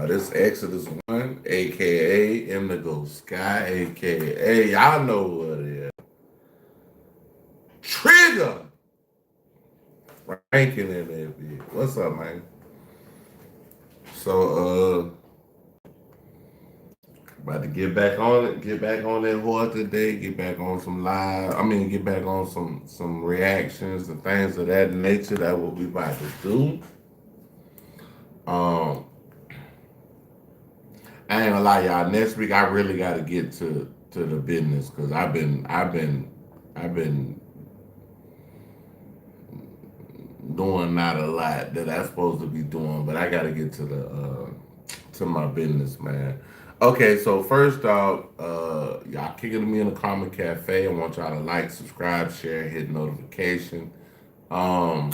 This Exodus 1, aka Indigo Sky, aka y'all know what it is. Trigger ranking in there, bitch. What's up, man? So about to get back on it, get back on that horse today, get back on some live. Get back on some reactions and things of that nature. That what we about to do. Um, I ain't gonna lie, y'all. Next week I really got to get to the business because I've been doing not a lot that I'm supposed to be doing, but I got to get to my business, man. Okay, so first off, y'all kicking me in the Karma Cafe. I want y'all to like, subscribe, share, hit notification. Um,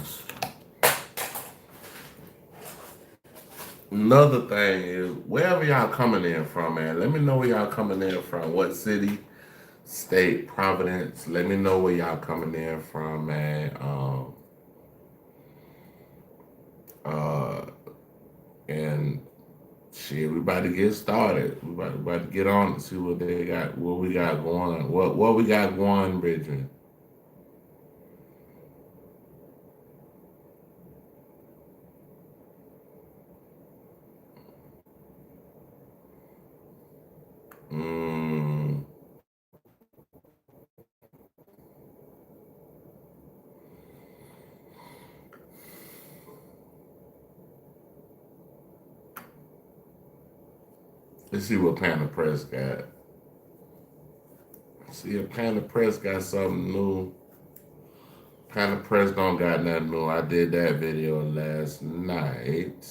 Another thing is wherever y'all coming in from, man. Let me know where y'all coming in from. What city, state, Providence. Let me know where y'all coming in from, man. Uh, and shit, we about to get started. We about to get on and see what they got, what we got going, what we got going, Bridget. Mm, let's see what Panda Press got. See if Panda Press got something new. Panda Press don't got nothing new. I did that video last night.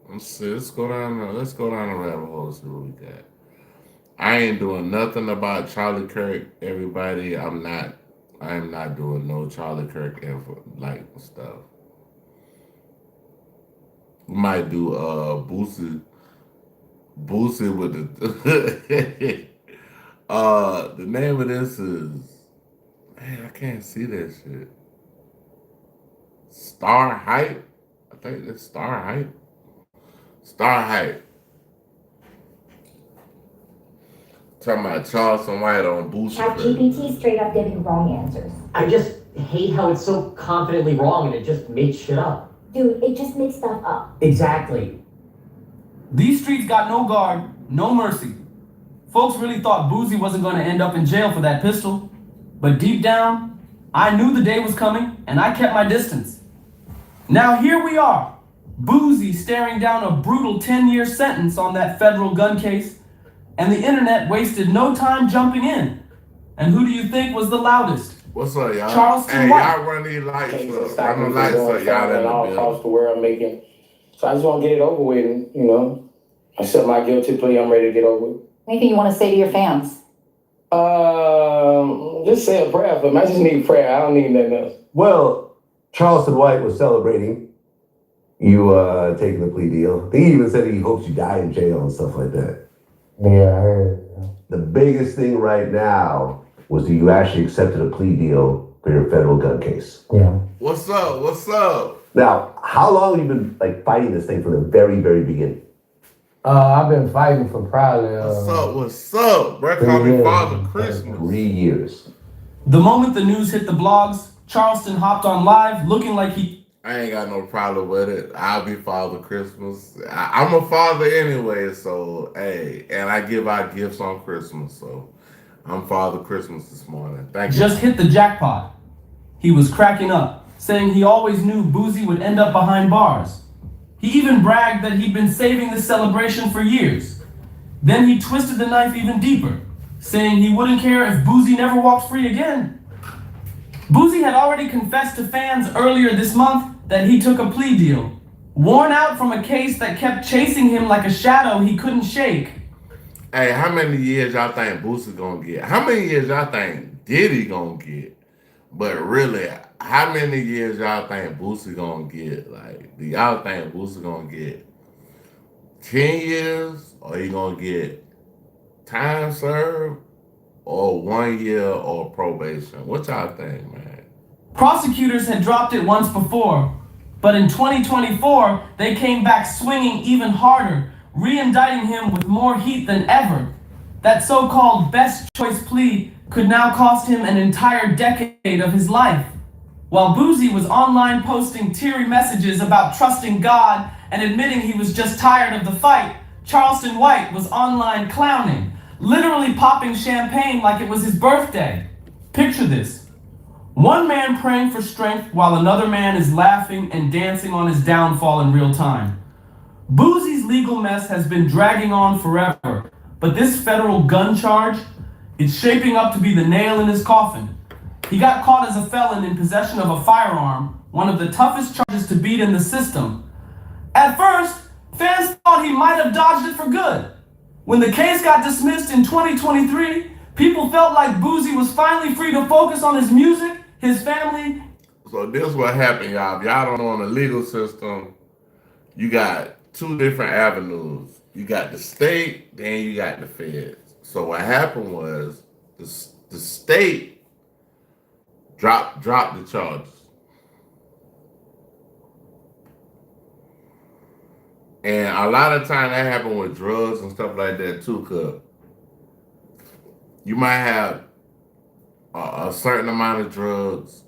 Let's see. Let's go down the rabbit hole. See what we got. I ain't doing nothing about Charlie Kirk. Everybody, I am not doing no Charlie Kirk info like stuff. We might do Boosie with the the name of this is, man, I can't see that shit. Star Hype. I think it's Star Hype. Star Hype. Talking about Charleston White on Boosie. ChatGPT straight up giving wrong answers. I just hate how it's so confidently wrong and it just makes shit up. Dude, it just makes stuff up. Exactly. These streets got no guard, no mercy. Folks really thought Boozy wasn't going to end up in jail for that pistol. But deep down, I knew the day was coming and I kept my distance. Now here we are, Boozy staring down a brutal 10-year sentence on that federal gun case, and the internet wasted no time jumping in. And who do you think was the loudest? What's up, y'all? Charleston hey, White. y'all run these lights up. Stop Run the lights up, y'all in the all building. across the world making. So I just want to get it over with, and accept my guilty plea. I'm ready to get over with. Anything you want to say to your fans? Just say a prayer for them. I just need prayer. I don't need nothing else. Well, Charleston White was celebrating you taking the plea deal. He even said he hopes you die in jail and stuff like that. Yeah, I heard. The biggest thing right now was that you actually accepted a plea deal for your federal gun case. Yeah. What's up? What's up? Now, how long have you been fighting this thing from the very, very beginning? I've been fighting for probably. What's up? What's up? Bro, call me Father Christmas. 3 years. The moment the news hit the blogs, Charleston hopped on live looking like he I ain't got no problem with it. I'll be Father Christmas. I'm a father anyway, so hey, and I give out gifts on Christmas, so I'm Father Christmas this morning. Thank you. just hit the jackpot. He was cracking up, saying he always knew Boozy would end up behind bars. He even bragged that he'd been saving this celebration for years. Then he twisted the knife even deeper, saying he wouldn't care if Boozy never walked free again. Boozy had already confessed to fans earlier this month that he took a plea deal, worn out from a case that kept chasing him like a shadow he couldn't shake. Hey, how many years y'all think Boosie gonna get? How many years y'all think Diddy gonna get? But really, how many years y'all think Boosie gonna get? Like, do y'all think Boosie gonna get 10 years, or he gonna get time served, or 1 year, or probation? What y'all think, man? Prosecutors had dropped it once before, But in 2024, they came back swinging even harder, re-indicting him with more heat than ever. That so-called best choice plea could now cost him an entire decade of his life. While Boosie was online posting teary messages about trusting God and admitting he was just tired of the fight, Charleston White was online clowning, literally popping champagne like it was his birthday. Picture this. One man praying for strength while another man is laughing and dancing on his downfall in real time. Boosie's legal mess has been dragging on forever, but this federal gun charge, it's shaping up to be the nail in his coffin. He got caught as a felon in possession of a firearm, one of the toughest charges to beat in the system. At first, fans thought he might have dodged it for good. When the case got dismissed in 2023, people felt like Boosie was finally free to focus on his music, his family. So this is what happened, y'all. If y'all don't know, in the legal system, you got two different avenues. You got the state, then you got the feds. So what happened was the state dropped the charges. And a lot of time that happened with drugs and stuff like that too, cause you might have a certain amount of drugs.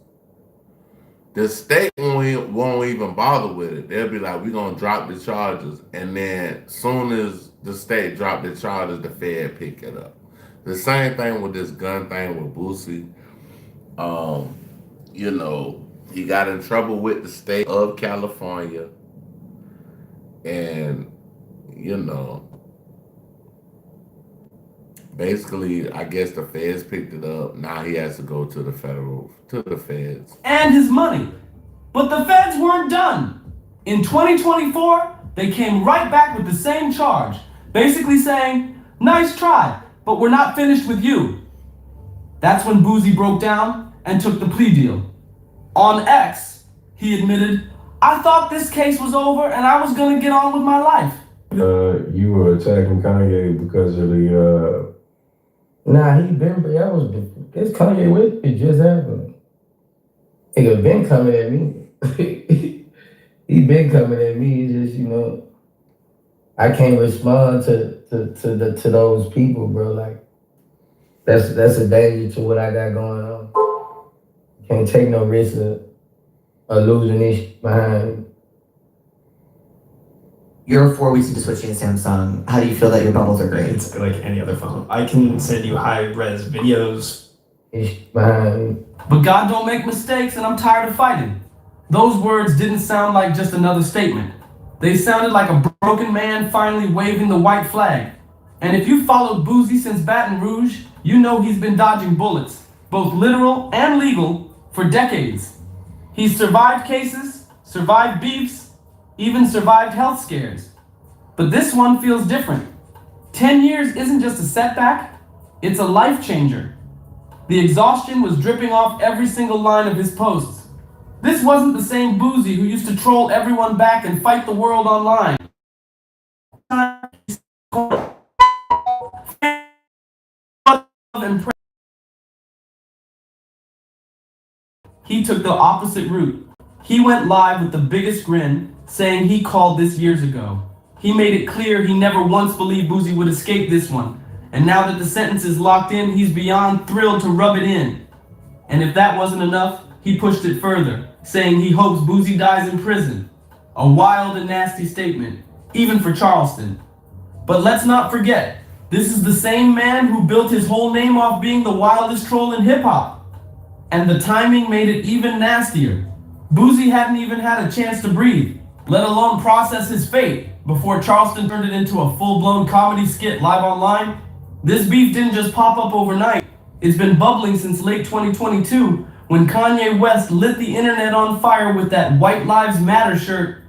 The state won't even bother with it. They'll be like, we're gonna drop the charges. And then soon as the state drop the charges, the Fed pick it up. The same thing with this gun thing with Boosie. You know, he got in trouble with the state of California. And, you know, basically, I guess the feds picked it up. Now he has to go to the feds. And his money. But the feds weren't done. In 2024, they came right back with the same charge, basically saying, nice try, but we're not finished with you. That's when Boosie broke down and took the plea deal. On X, he admitted, I thought this case was over and I was gonna get on with my life. You were attacking Kanye because of the, it's Kanye West, it just happened. Nigga been coming at me. He been coming at me, it's just, you know, I can't respond to those people, bro, like, that's a danger to what I got going on. Can't take no risk of losing this behind me. You're 4 weeks into switching to Samsung. How do you feel that your bubbles are great? It's like any other phone. I can send you high-res videos. It's behind me. But God don't make mistakes and I'm tired of fighting. Those words didn't sound like just another statement. They sounded like a broken man finally waving the white flag. And if you followed Boosie since Baton Rouge, you know he's been dodging bullets, both literal and legal, for decades. He's survived cases, survived beefs, even survived health scares. But this one feels different. 10 years isn't just a setback, it's a life changer. The exhaustion was dripping off every single line of his posts. This wasn't the same Boosie who used to troll everyone back and fight the world online. He took the opposite route. He went live with the biggest grin, saying he called this years ago. He made it clear he never once believed Boosie would escape this one. And now that the sentence is locked in, he's beyond thrilled to rub it in. And if that wasn't enough, he pushed it further, saying he hopes Boosie dies in prison. A wild and nasty statement, even for Charleston. But let's not forget, this is the same man who built his whole name off being the wildest troll in hip-hop. And the timing made it even nastier. Boosie hadn't even had a chance to breathe, let alone process his fate, before Charleston turned it into a full-blown comedy skit live online. This beef didn't just pop up overnight. It's been bubbling since late 2022, when Kanye West lit the internet on fire with that White Lives Matter shirt.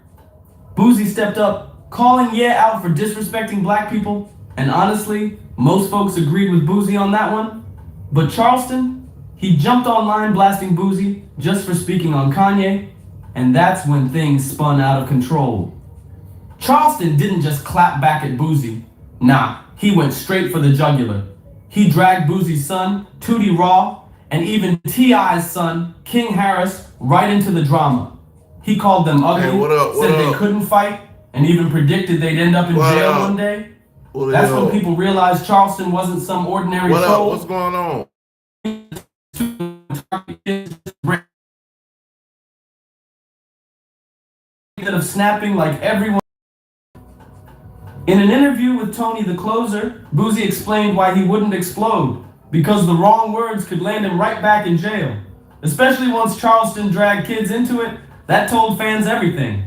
Boosie stepped up, calling Ye out for disrespecting black people, and honestly, most folks agreed with Boosie on that one. But Charleston, he jumped online blasting Boosie just for speaking on Kanye, and that's when things spun out of control. Charleston didn't just clap back at Boosie. Nah, he went straight for the jugular. He dragged Boosie's son, Tootie Raw, and even T.I.'s son, King Harris, right into the drama. He called them ugly, Hey, what up, what said they up? couldn't fight, and even predicted they'd end up in What jail up? one day. What That's when up? people realized Charleston wasn't some ordinary What up? troll. What's going on? Of snapping like everyone. In an interview with Tony the Closer, Boosie explained why he wouldn't explode, because the wrong words could land him right back in jail. Especially once Charleston dragged kids into it, that told fans everything.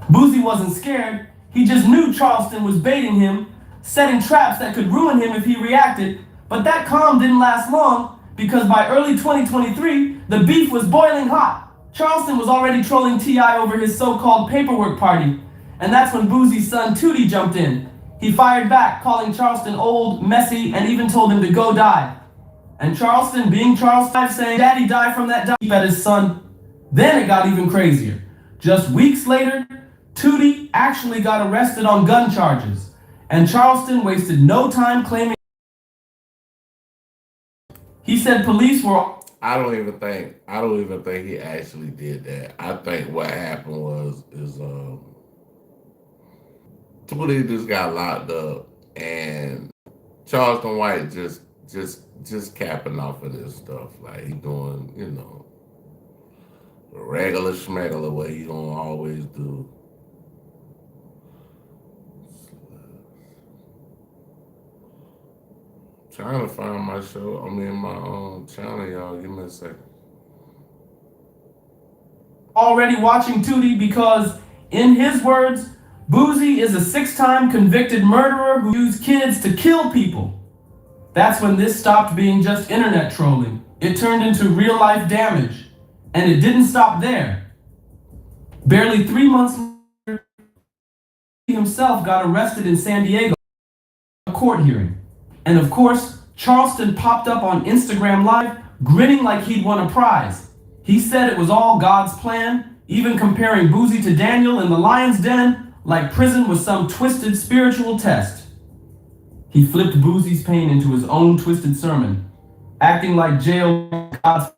Boosie wasn't scared, he just knew Charleston was baiting him, setting traps that could ruin him if he reacted, but that calm didn't last long, because by early 2023, the beef was boiling hot. Charleston was already trolling T.I. over his so-called paperwork party, and that's when Boosie's son Tootie jumped in. He fired back, calling Charleston old, messy, and even told him to go die. And Charleston, being Charleston, saying, "Daddy died from that dive" at his son. Then it got even crazier. Just weeks later, Tootie actually got arrested on gun charges, and Charleston wasted no time claiming. He said police were. I don't even think he actually did that. I think what happened is Tootie just got locked up, and Charleston White just capping off of this stuff. Like he doing, the regular schmegular what he gonna always do. Trying to find my show. My channel, y'all. Give me a second. Already watching Tootie because, in his words, Boosie is a 6-time convicted murderer who used kids to kill people. That's when this stopped being just internet trolling. It turned into real-life damage. And it didn't stop there. Barely 3 months later, he himself got arrested in San Diego for a court hearing. And of course, Charleston popped up on Instagram Live, grinning like he'd won a prize. He said it was all God's plan, even comparing Boosie to Daniel in the lion's den, like prison was some twisted spiritual test. He flipped Boosie's pain into his own twisted sermon, acting like jail God's,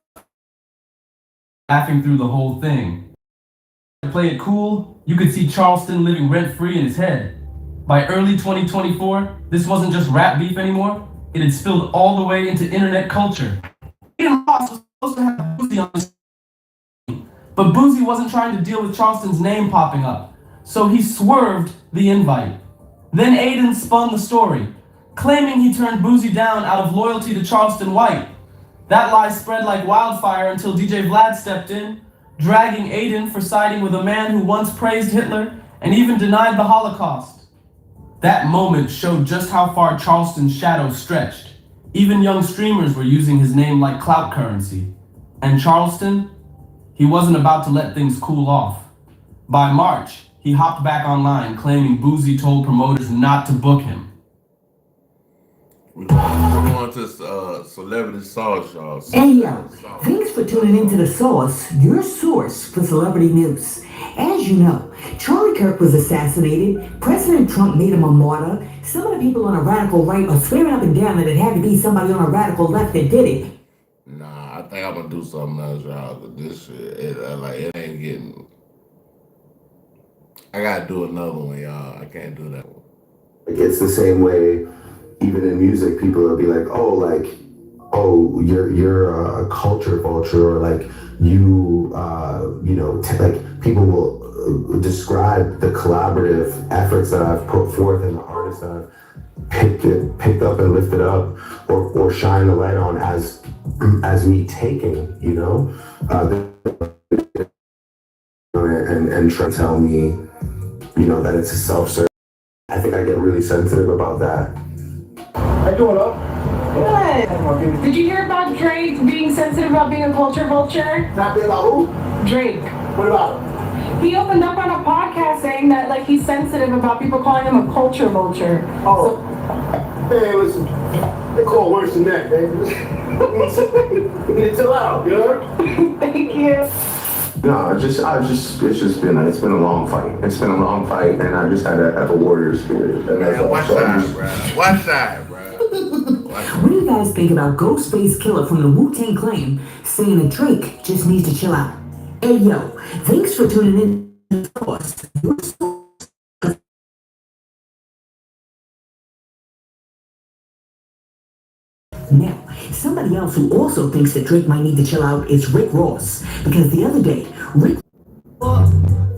laughing through the whole thing. To play it cool, you could see Charleston living rent-free in his head. By early 2024, this wasn't just rap beef anymore. It had spilled all the way into internet culture. Aiden Ross was supposed to have Boosie on the screen, but Boosie wasn't trying to deal with Charleston's name popping up, so he swerved the invite. Then Aiden spun the story, claiming he turned Boosie down out of loyalty to Charleston White. That lie spread like wildfire until DJ Vlad stepped in, dragging Aiden for siding with a man who once praised Hitler and even denied the Holocaust. That moment showed just how far Charleston's shadow stretched. Even young streamers were using his name like clout currency. And Charleston, he wasn't about to let things cool off. By March, he hopped back online claiming Boosie told promoters not to book him. We're going to Celebrity Sauce, y'all. Hey yo, thanks for tuning into The Source, your source for celebrity news. As you know, Charlie Kirk was assassinated, President Trump made him a martyr, some of the people on a radical right are swearing up and down that it had to be somebody on a radical left that did it. Nah, I think I'm gonna do something else, y'all. But this shit, it ain't getting. I gotta do another one, y'all. I can't do that one. It's the same way, even in music, people will be like, oh, you're a culture vulture, or like like people will describe the collaborative efforts that I've put forth and the artists that I've picked up and lifted up, or shine a light on as me taking, and try to tell me, that it's a self-service. I think I get really sensitive about that. How you doing, up? Good. Did you hear about Drake being sensitive about being a culture vulture? Not being about who? Drake. What about him? He opened up on a podcast saying that he's sensitive about people calling him a culture vulture. Oh, hey, listen, they call worse than that, baby. You need to chill out, you know? Thank you. No, it's been a long fight. It's been a long fight, and I just had to have a warrior spirit. Man, watch that, bro. Watch that, bro. What do you guys think about Ghostface Killer from the Wu-Tang Clan saying that Drake just needs to chill out? Hey yo, thanks for tuning in to us. Now, somebody else who also thinks that Drake might need to chill out is Rick Ross, because the other day,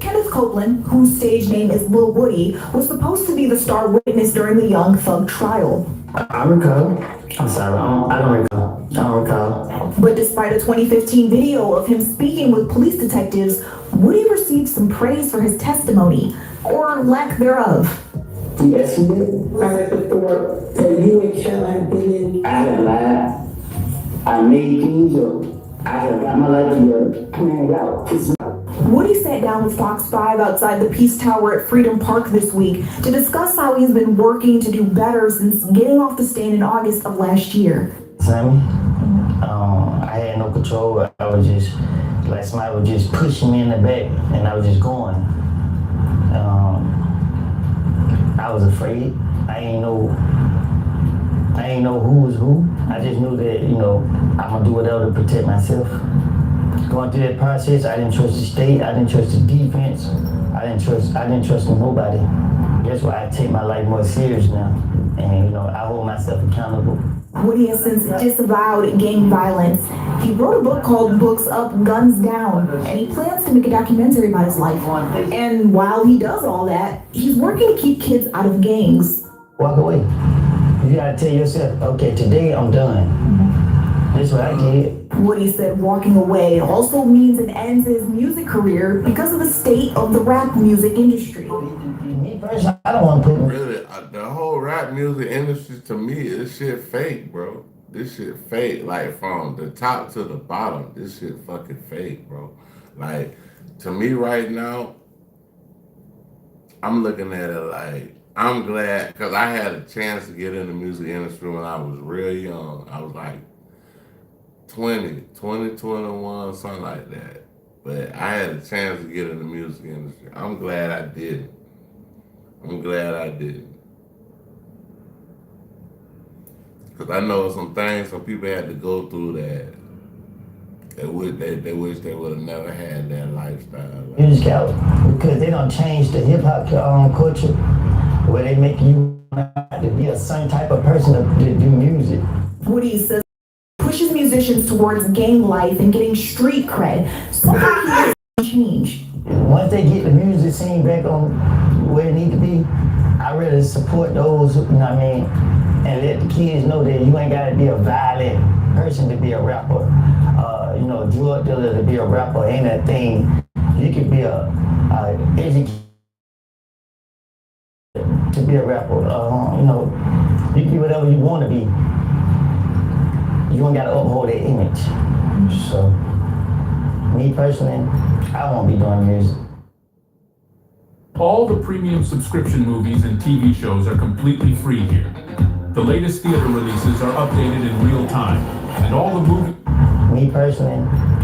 Kenneth Copeland, whose stage name is Lil Woody, was supposed to be the star witness during the Young Thug trial. I recall. I'm sorry, I don't recall. I don't recall. But despite a 2015 video of him speaking with police detectives, Woody received some praise for his testimony, or lack thereof. Yes, he did. I said before that you and Shell have been in. I haven't lied. I made things up. I have got my life together, planned out. Woody sat down with Fox 5 outside the Peace Tower at Freedom Park this week to discuss how he's been working to do better since getting off the stand in August of last year. Sammy, I had no control. I was just, like somebody was just pushing me in the back and I was just going. I was afraid. I ain't know who was who. I just knew that, I'm gonna do whatever to protect myself. Going through that process, I didn't trust the state, I didn't trust the defense, I didn't trust nobody. That's why I take my life more serious now. And I hold myself accountable. Woody has since disavowed gang violence. He wrote a book called Books Up, Guns Down, and he plans to make a documentary about his life. And while he does all that, he's working to keep kids out of gangs. Walk away. You gotta tell yourself, okay, today I'm done. That's what I did. Woody said walking away also means it ends his music career because of the state of the rap music industry. Me personally, I don't want to put Really, the whole rap music industry, to me, this shit fake, bro. This shit fake. Like, from the top to the bottom, this shit fucking fake, bro. Like, to me right now, I'm looking at it like, I'm glad, because I had a chance to get in the music industry when I was real young. I was like 20, 21, something like that. But I had a chance to get in the music industry. I'm glad I didn't. Because I know some things some people had to go through that they wish they would have never had that lifestyle. music out because they don't change the hip hop culture where they make you have to be a certain type of person to do music. Woody says pushes musicians towards gang life and getting street cred. Something he has changed. Once they get the music scene back on where it need to be, I really support those, and let the kids know that you ain't gotta be a violent person to be a rapper. Drug dealer to be a rapper ain't a thing. You can be a educated to be a rapper. You can be whatever you want to be. You ain't gotta uphold that image. So, me personally, I won't be doing music. All the premium subscription movies and TV shows are completely free here. The latest theater releases are updated in real time, and all the movies... Me personally,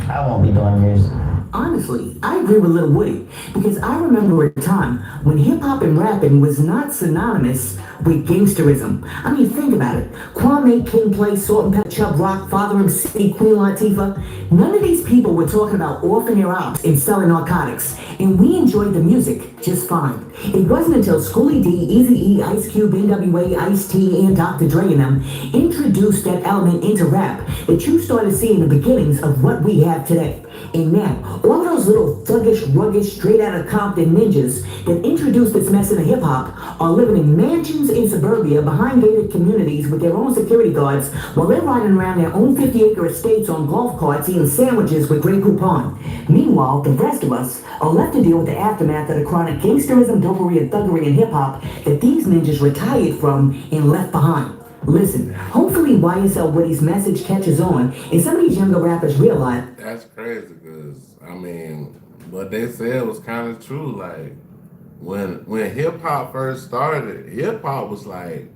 I won't be doing music. Honestly, I agree with Lil Woody, because I remember a time when hip-hop and rapping was not synonymous with gangsterism. I mean, think about it. Kwame, King Play, Salt and Pepper, Chubb Rock, Father MC, Queen Latifah, none of these people were talking about offing their ops and selling narcotics, and we enjoyed the music just fine. It wasn't until Schoolie D, Eazy-E, Ice Cube, NWA, Ice-T, and Dr. Dre and them introduced that element into rap that you started seeing the beginnings of what we have today. And now, all those little thuggish, ruggish, straight out of Compton ninjas that introduced this mess into hip-hop are living in mansions in suburbia behind gated communities with their own security guards while they're riding around their own 50-acre estates on golf carts eating sandwiches with Grey Poupon. Meanwhile, the rest of us are left to deal with the aftermath of the chronic gangsterism, dopery, and thuggery in hip-hop that these ninjas retired from and left behind. Listen, hopefully YSL Woody's message catches on and some of these younger rappers realize... That's crazy, because, what they said was kind of true. Like, when hip-hop first started, hip-hop was like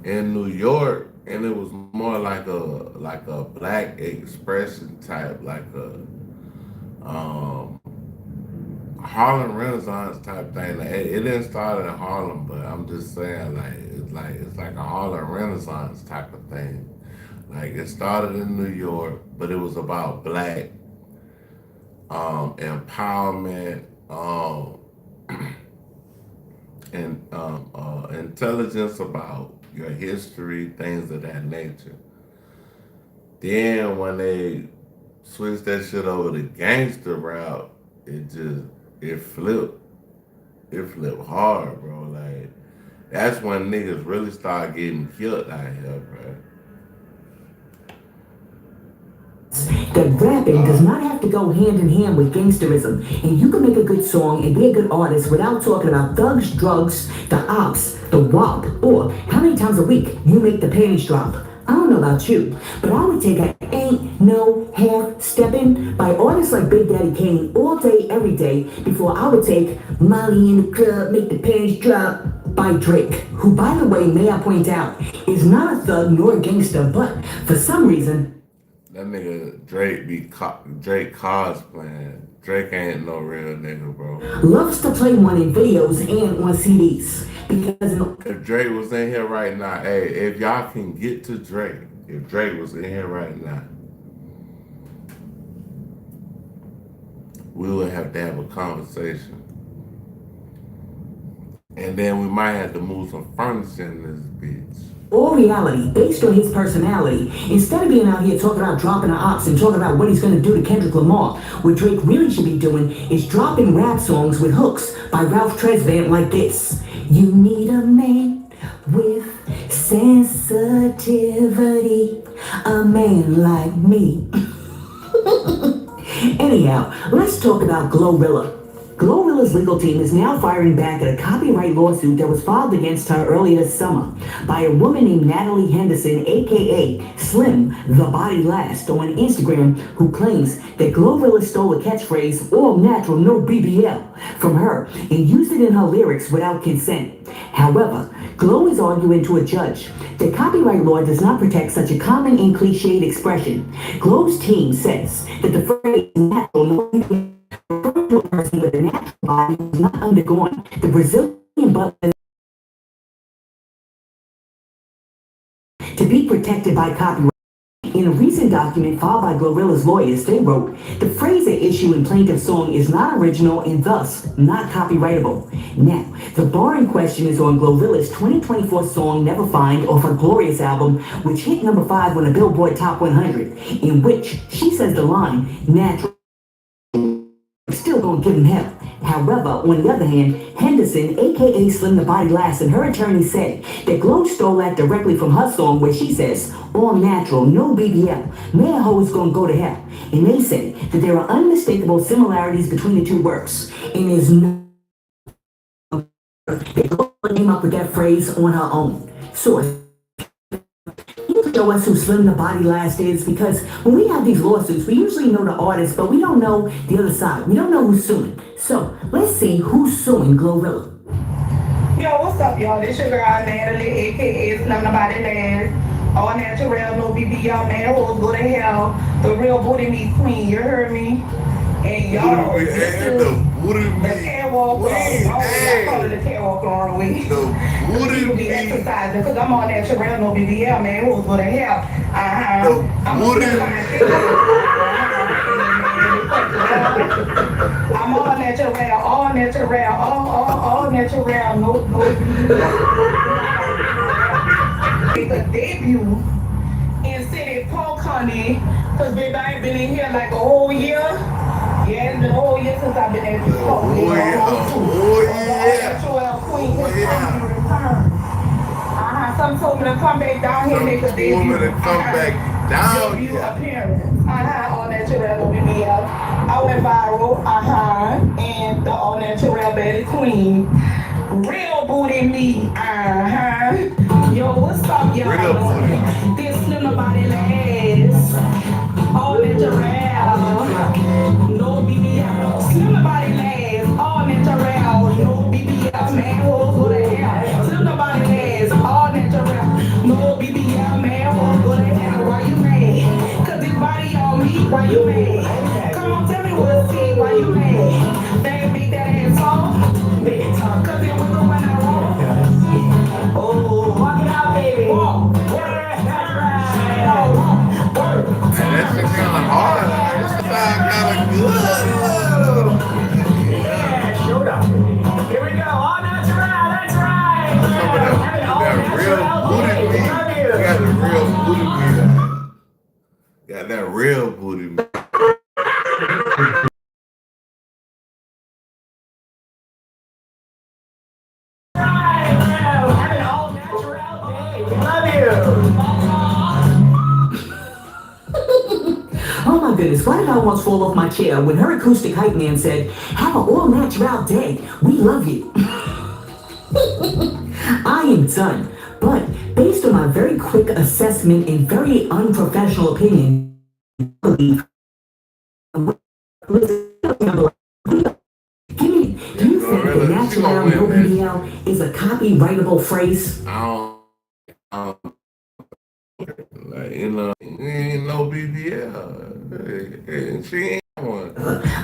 in New York, and it was more like a black expression type, like a Harlem Renaissance type thing. Like, it didn't start in Harlem, but I'm just saying, it's like a Harlem Renaissance type of thing. Like, it started in New York, but it was about black empowerment, and intelligence about your history, things of that nature. Then when they switch that shit over to gangster rap, it flipped. It flipped hard, bro. Like that's when niggas really start getting killed out here, bro. That rapping does not have to go hand in hand with gangsterism, and you can make a good song and be a good artist without talking about thugs, drugs, the ops, the wop, or how many times a week you make the panties drop. I don't know about you, but I would take a Ain't No Half Steppin' by artists like Big Daddy Kane all day, every day, before I would take Molly in the Club, Make the Panties Drop by Drake, who, by the way, may I point out, is not a thug nor a gangster, but for some reason, that nigga Drake Drake cosplaying. Drake ain't no real nigga, bro. Loves to play one in videos and on CDs. Because if Drake was in here right now, hey, if y'all can get to Drake, if Drake was in here right now, we would have to have a conversation. And then we might have to move some furniture in this bitch. All reality based on his personality. Instead of being out here talking about dropping the ops and talking about what he's gonna do to Kendrick Lamar, what Drake really should be doing is dropping rap songs with hooks by Ralph Tresvant like this. You need a man with sensitivity, a man like me. Anyhow, let's talk about Glorilla. Glorilla's legal team is now firing back at a copyright lawsuit that was filed against her earlier this summer by a woman named Natalie Henderson, aka Slim the Body Last, on Instagram, who claims that Glorilla stole a catchphrase, all natural, no BBL, from her and used it in her lyrics without consent. However, Glow is arguing to a judge that copyright law does not protect such a common and cliched expression. Glow's team says that the phrase natural, no BBL referring to a person with a natural body who has not undergone the Brazilian butt to be protected by copyright. In a recent document filed by Glorilla's lawyers, they wrote, the phrase at issue in plaintiff's song is not original and thus not copyrightable. Now, the bar in question is on Glorilla's 2024 song Never Find off her Glorious album, which hit number 5 on the Billboard Top 100, in which she says the line, natural, still gonna give him hell. However, on the other hand, Henderson, aka Slim the Body Last, and her attorney said that Glow stole that directly from her song where she says, all natural, no BBL, man ho is gonna go to hell. And they say that there are unmistakable similarities between the two works. And there's no that Glow came up with that phrase on her own. Source. Show us who Slim the Body Last is, because when we have these lawsuits, we usually know the artist, but we don't know the other side. We don't know who's suing. So let's see who's suing Glorilla. Yo, what's up, y'all? This your girl Natalie, aka Slim the Body Last. All natural, no BBL, man, hoes go to hell. The real booty meat queen, you heard me? And y'all, the catwalk on. I call it the catwalk on the way. The booty be exercising, because I'm on natural, no BBL, man, hoes go to hell. I'm on natural, all natural, no. It's a debut in City Park, honey, because baby, I ain't been in here like a whole year. Yeah, it's been a whole year since I've been at this park. Queen has returned. Some told me to come back down here and make a debut. Debut appearance. All natural BBL. I went viral. And the all natural Betty Queen. Real booty me. Yo, what's up, y'all? This Slim the Body Last. All natural. No BBL. Slim the Body Last. All natural. No BBL. Man, hoes go to hell. Slim the Body Last. All natural. No BBL. Man, hoes go to hell. Why you mad? Cause this body on me. Why you mad? Come on, tell me what's it. Why you mad? They ain't beat that ass off. Cause it was the one I wrote. Oh, walk it out, baby. Walk. Oh my goodness, why did I almost fall off my chair when her acoustic hype man said, "Have an all-natural day. We love you." I am done. But based on my very quick assessment and very unprofessional opinion, I believe. Do you think that natural no BBL is a copyrightable phrase? Like, ain't no BBL. She ain't one.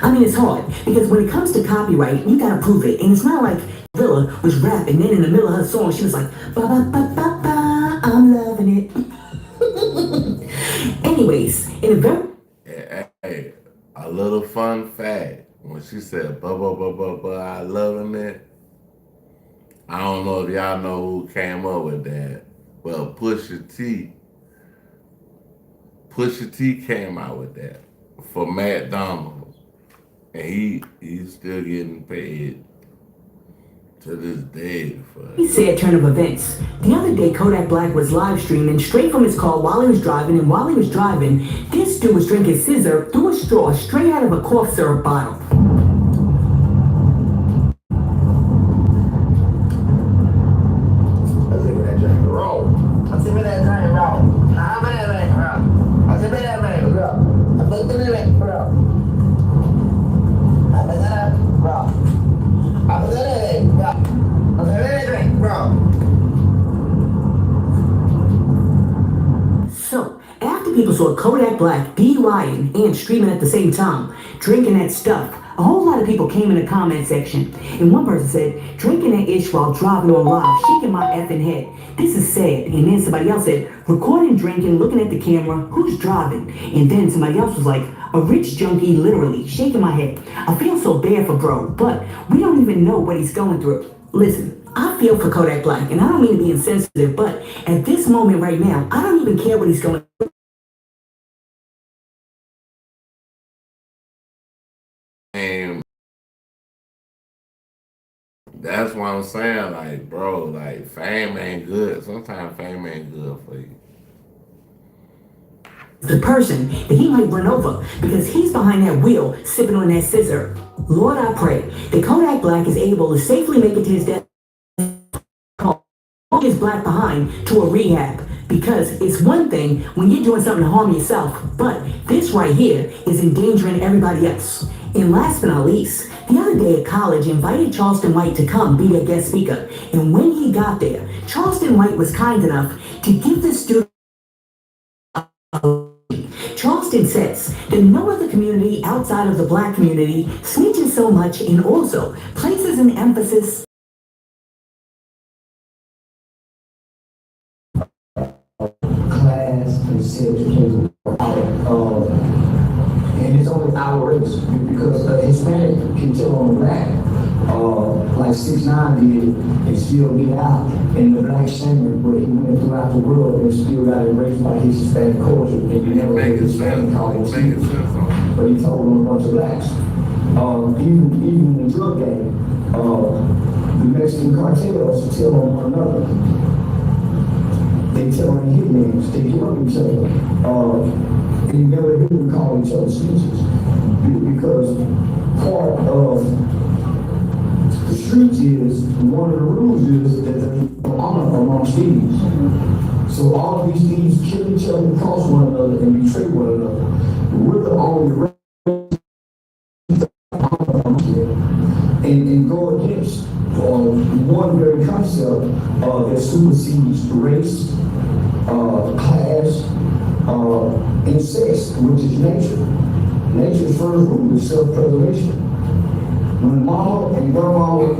I mean, it's hard because when it comes to copyright, you gotta prove it, and it's not like Villa was rapping, then in the middle of her song, she was like, "Ba ba ba ba ba, I'm loving it." Anyways, in a very Hey, a little fun fact. When she said, "Ba ba ba ba ba, I loving it." I don't know if y'all know who came up with that. Well, Pusha T came out with that for McDonald's, and he's still getting paid to this day for it. He said turn of events. The other day, Kodak Black was live streaming straight from his car while he was driving, and while he was driving, this dude was drinking scissor through a straw straight out of a cough syrup bottle. So, after people saw Kodak Black DUIing and streaming at the same time, drinking that stuff, a whole lot of people came in the comment section, and one person said, "Drinking that ish while driving on live, shaking my effing head. This is sad." And then somebody else said, "Recording drinking, looking at the camera, who's driving?" And then somebody else was like, "A rich junkie, literally, shaking my head. I feel so bad for bro, but we don't even know what he's going through." Listen, I feel for Kodak Black, and I don't mean to be insensitive, but at this moment right now, I don't even care what he's going through. And that's what I'm saying, like, bro, like, fame ain't good. Sometimes fame ain't good for you. The person that he might run over because he's behind that wheel sipping on that scissor. Lord, I pray that Kodak Black is able to safely make it to his death, his black behind to a rehab, because it's one thing when you're doing something to harm yourself, but this right here is endangering everybody else. And last but not least, the other day at college invited Charleston White to come be their guest speaker, and when he got there, Charleston White was kind enough to give the student Charleston says that no other community outside of the black community snitches so much, and also places an emphasis class and education. And it's only our race because a Hispanic can tell on a black, like 6ix9ine did, and still get out in the black segment, but he went throughout the world and still got embraced by his Hispanic culture, and you never heard Hispanic call him Steve, but he told on a bunch of blacks. Even in the drug game, the Mexican cartels tell on one another. They tell on hitmen, they kill each other. And you never hear them call each other snitches. Because part of the streets is, one of the rules is that there's honor amongst thieves. So all of these thieves kill each other, cross one another, and betray one another. We're the only and go against one very concept that supersedes race, class, and sex, which is nature. Nature's first rule is self-preservation. When mama and grandma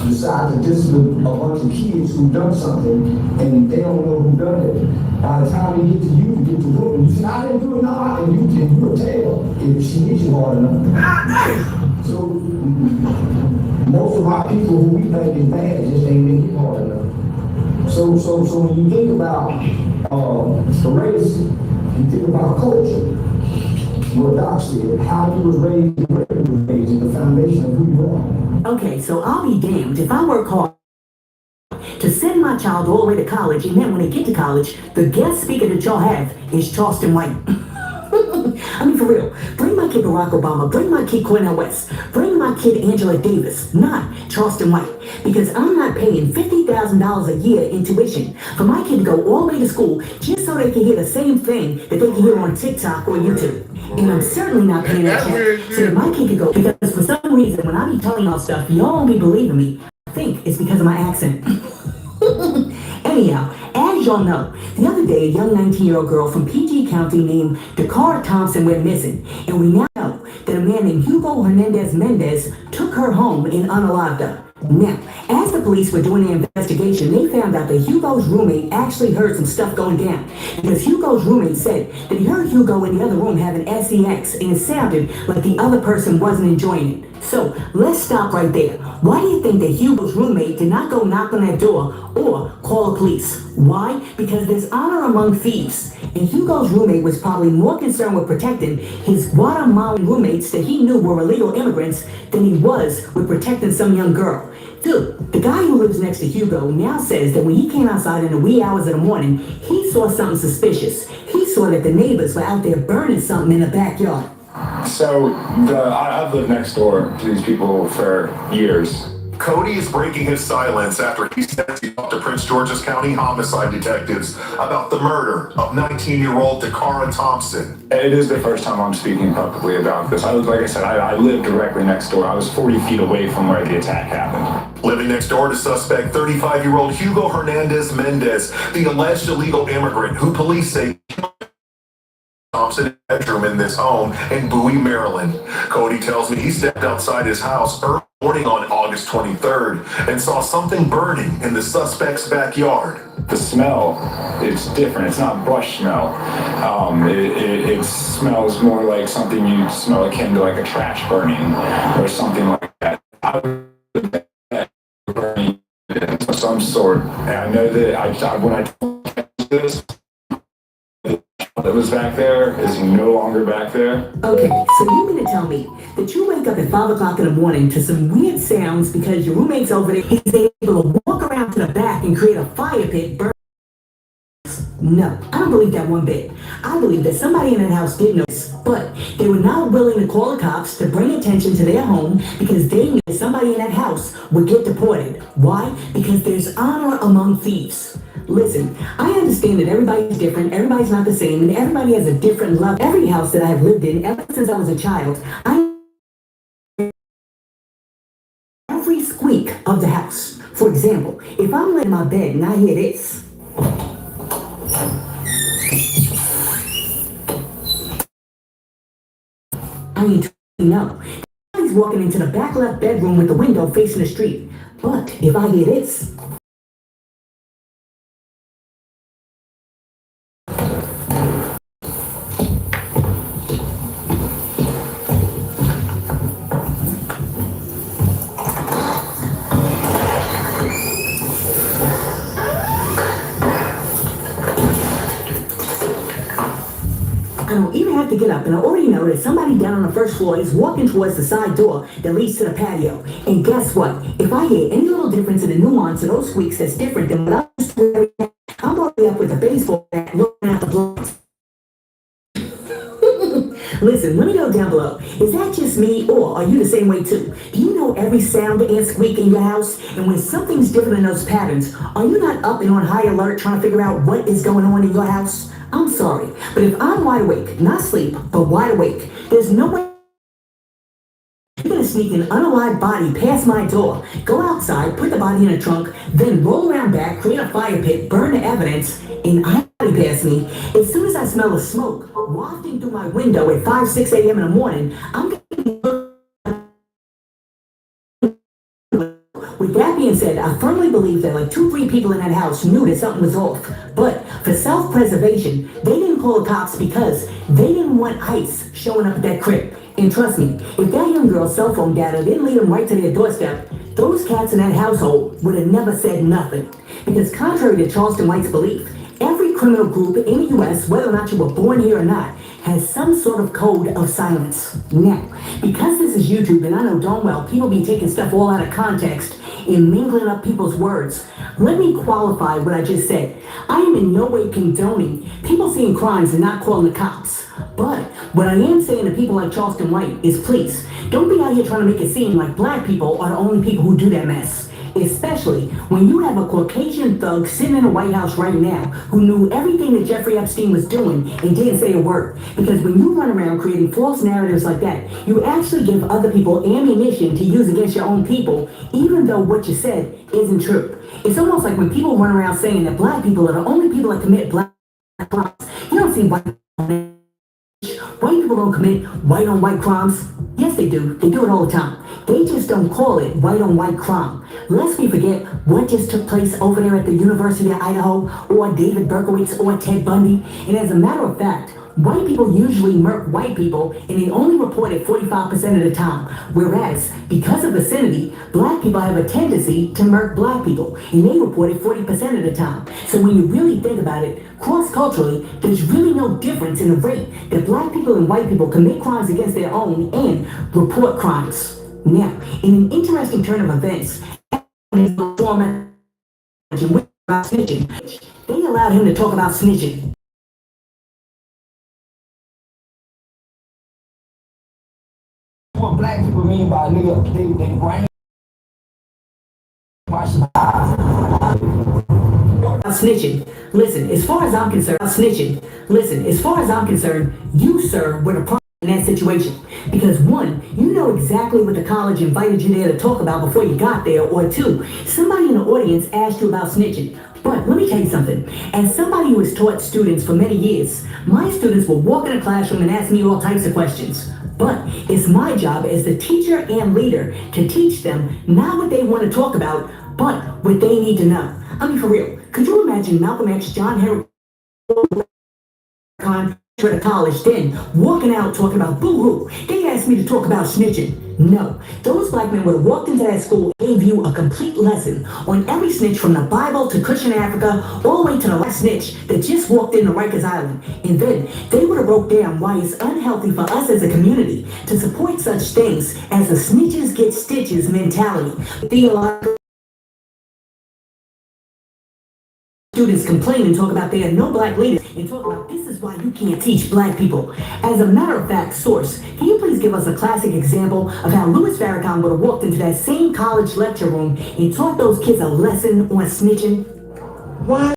decide to discipline a bunch of kids who done something and they don't know who done it, by the time they get to you get to whooping, you say, "I didn't do it, no," and you're a tail if she hits you hard enough. So most of our people who we think is bad just ain't been hit hard enough. So when you think about the race, you think about culture. What Doc said, how you was raised, where you was raised, and the foundation of who you are. Okay, so I'll be damned if I work hard to send my child all the way to college, and then when they get to college, the guest speaker that y'all have is Charleston White. I mean, for real. Bring my kid Barack Obama. Bring my kid Cornel West. Bring my kid Angela Davis, not Charleston White. Because I'm not paying $50,000 a year in tuition for my kid to go all the way to school just so they can hear the same thing that they can hear on TikTok or YouTube. And I'm certainly not paying that check so that my kid could go. Because for some reason, when I be telling y'all stuff, y'all won't be believing me. I think it's because of my accent. Anyhow, as y'all know, the other day a young 19-year-old girl from PG County named Dakara Thompson went missing, and we now know that a man named Hugo Hernandez Mendez took her home and unalived her. Now, as the police were doing their investigation, they found out that Hugo's roommate actually heard some stuff going down. Because Hugo's roommate said that he heard Hugo in the other room having sex, and it sounded like the other person wasn't enjoying it. So, let's stop right there. Why do you think that Hugo's roommate did not go knock on that door or call the police? Why? Because there's honor among thieves. And Hugo's roommate was probably more concerned with protecting his Guatemalan roommates that he knew were illegal immigrants than he was with protecting some young girl. Dude, the guy who lives next to Hugo now says that when he came outside in the wee hours of the morning, he saw something suspicious. He saw that the neighbors were out there burning something in the backyard. So, I've lived next door to these people for years. Cody is breaking his silence after he says he talked to Prince George's County homicide detectives about the murder of 19-year-old Dakara Thompson. It is the first time I'm speaking publicly about this. Like I said, I live directly next door. I was 40 feet away from where the attack happened. Living next door to suspect 35-year-old Hugo Hernandez Mendez, the alleged illegal immigrant who police say Thompson's bedroom in this home in Bowie, Maryland. Cody tells me he stepped outside his house early morning on August 23rd and saw something burning in the suspect's backyard. The smell, it's different. It's not brush smell. It smells more like something you smell akin to like a trash burning or something like that. I would burning of some sort. And I know that when I this, that was back there is no longer back there. Okay, so you mean to tell me that you wake up at 5 o'clock in the morning to some weird sounds because your roommate's over there, he's able to walk around to the back and create a fire pit burn? No, I don't believe that one bit. I believe that somebody in that house did notice, but they were not willing to call the cops to bring attention to their home because they knew somebody in that house would get deported. Why? Because there's honor among thieves. Listen, I understand that everybody's different, everybody's not the same, and everybody has a different love. Every house that I've lived in, ever since I was a child, every squeak of the house. For example, if I'm laying in my bed and I hear this, I mean, no. Somebody's walking into the back left bedroom with the window facing the street. But if I hear this, I don't even have to get up, and I already know that somebody down on the first floor is walking towards the side door that leads to the patio. And guess what? If I hear any little difference in the nuance of those squeaks that's different than what I used to hear, I'm already up with a baseball bat looking at the blinds. Listen, let me know down below. Is that just me, or are you the same way too? Do you know every sound and squeak in your house? And when something's different in those patterns, are you not up and on high alert trying to figure out what is going on in your house? I'm sorry, but if I'm wide awake, not asleep, but wide awake, there's no way you're gonna sneak an unalived body past my door, go outside, put the body in a trunk, then roll around back, create a fire pit, burn the evidence, and I pass me. As soon as I smell the smoke wafting through my window at 5, 6 a.m. in the morning, I'm gonna. With that being said, I firmly believe that like 2, 3 people in that house knew that something was off. But for self-preservation, they didn't call the cops because they didn't want ICE showing up at that crib. And trust me, if that young girl's cell phone data didn't lead them right to their doorstep, those cats in that household would have never said nothing. Because contrary to Charleston White's belief, every criminal group in the U.S., whether or not you were born here or not, has some sort of code of silence. Now, because this is YouTube and I know darn well people be taking stuff all out of context and mingling up people's words, let me qualify what I just said. I am in no way condoning people seeing crimes and not calling the cops. But What I am saying to people like Charleston White is please, don't be out here trying to make it seem like black people are the only people who do that mess. Especially when you have a Caucasian thug sitting in the White House right now who knew everything that Jeffrey Epstein was doing and didn't say a word. Because when you run around creating false narratives like that, you actually give other people ammunition to use against your own people, even though what you said isn't true. It's almost like when people run around saying that black people are the only people that commit black crimes. You don't see white people don't commit white-on-white crimes. Yes, they do. They do it all the time. They just don't call it white-on-white crime. Lest we forget what just took place over there at the University of Idaho, or David Berkowitz, or Ted Bundy. And as a matter of fact, white people usually murk white people, and they only report it 45% of the time. Whereas, because of vicinity, black people have a tendency to murk black people, and they report it 40% of the time. So when you really think about it, cross-culturally, there's really no difference in the rate that black people and white people commit crimes against their own and report crimes. Now, in an interesting turn of events, they allowed him to talk about snitching. What black people mean by nigga, they brain Snitching. Listen, as far as I'm concerned, you, sir, were the problem in that situation. Because one, you know exactly what the college invited you there to talk about before you got there, or two, somebody in the audience asked you about snitching. But let me tell you something. As somebody who has taught students for many years, my students will walk in a classroom and ask me all types of questions. But it's my job as the teacher and leader to teach them not what they want to talk about, but what they need to know. I mean, for real, could you imagine Malcolm X, John Henry, to the college then, walking out talking about boo-hoo? They asked me to talk about snitching. No, those black men would have walked into that school and gave you a complete lesson on every snitch from the Bible to Cushion Africa, all the way to the last snitch that just walked into Rikers Island. And then they would have broke down why it's unhealthy for us as a community to support such things as the snitches get stitches mentality. Theological students complain and talk about there are no black leaders and talk about this is why you can't teach black people. As a matter of fact, source, can you please give us a classic example of how Louis Farrakhan would have walked into that same college lecture room and taught those kids a lesson on snitching? Why